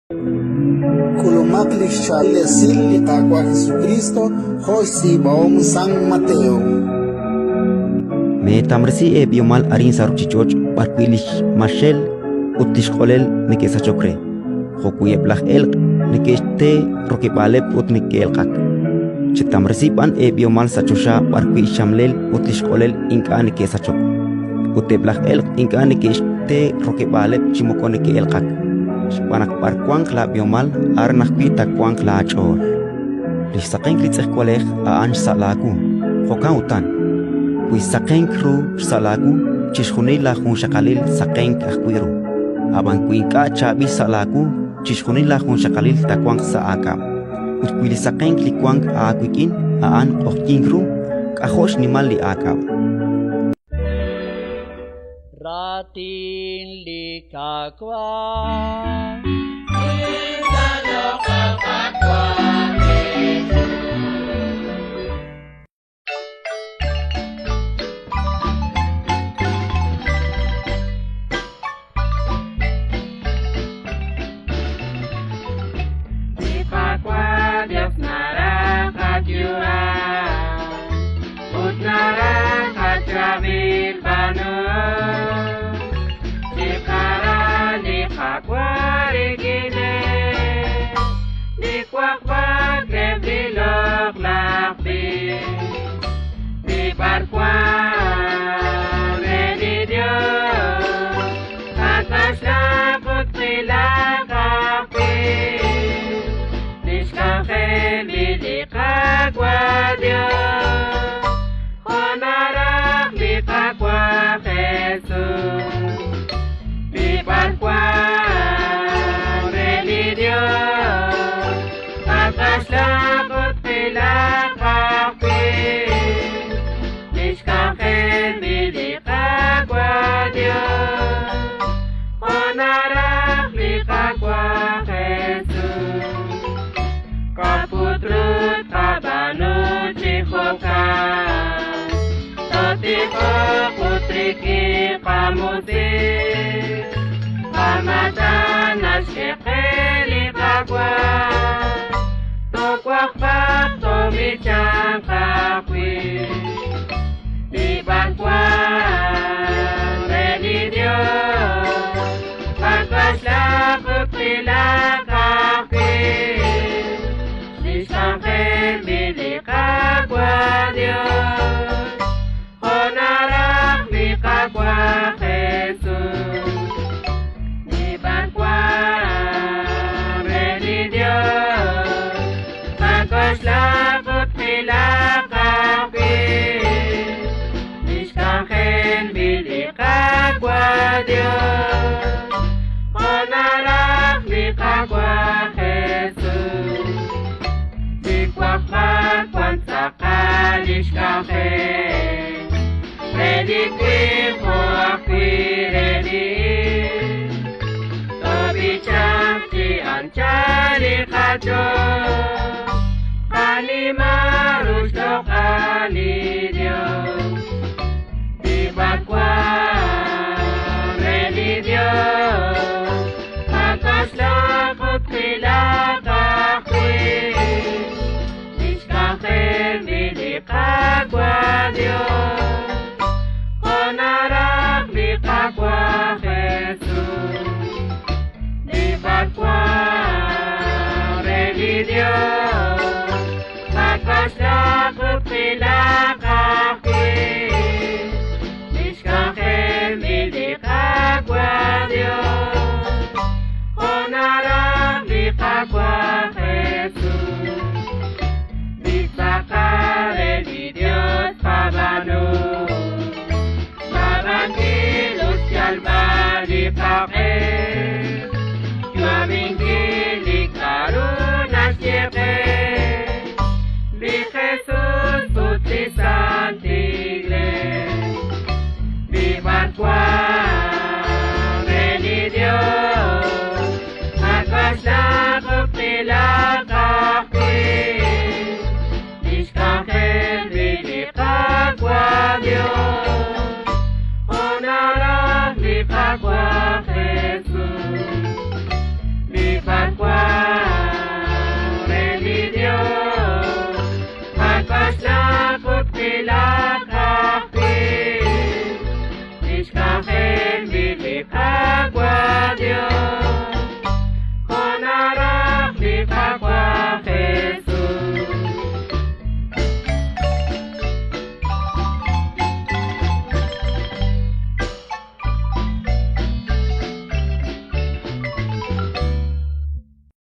Kulumakli shale sili takwa Jesucristo, Josi baong San Mateo. Me tamresi e biomal arin saruchichoch barpilish mashel utish kolel nikesa chokre. Jokuye plaj el nikeste rokibalep ut nikelkak. Chitamresi pan e biomal sachosha barpi shamlel utish kolel inka nikesa chok. Ute plaj el inka nikeste rokibalep chimokone kelkak. Panak parkwang la biomal arnak pita kwang la achor. Lisaken klitzek kolej a anj salagu. Jokan utan. Pues saken kru salagu chishuni la hun shakalil saken akwiru. Aban kuinka chabi salagu chishuni la hun shakalil takwang sa akam. Utkwili saken klikwang a akwikin a an okingru kahosh ni mali akam. Ratin likakwa Dios nara kajua Utnara kajabil banu Dikara dikakwa rigine Dikwakwa kebilok lakbi Diparkwa redidio Atas lakut pilakapi Bidikagwa Dios, Honarak bikagwa Jesus, Bipagwa religion, Pagkaslakot pilakapi, Niskakin bidikagwa Dios, Honarak bikagwa Jesus. Kaputrut kabanu chikoka Totiko putriki kamuti Kamatanas kekeli kagwa Tokwakpak tomichang kakwi Dibakwa religion Pagkaslakot pilakakwi Disangkel bidikagwa Dios, Honarak bikagwa Jesus, Dibakwa religion, Pagkaslakot pilakapi, Disangkel bidikagwa Dios, Honarak bikagwa Jesus. Wakmat pansakalis kafe Ready kwi po akwi ready Tobi chakti ancari kajo Kani marus do kali Dios Dibakwa ready Dios Makas lakot pilakakwi Bidikagwa Dios, Honarak bikagwa Jesus, Dibakwa religion, Pagkaslakot pilakakwi, Niskakin bidikagwa Dios, Honarak bikagwa Jesus. Sakare di Dios pabanu Pabantilus yalba di pake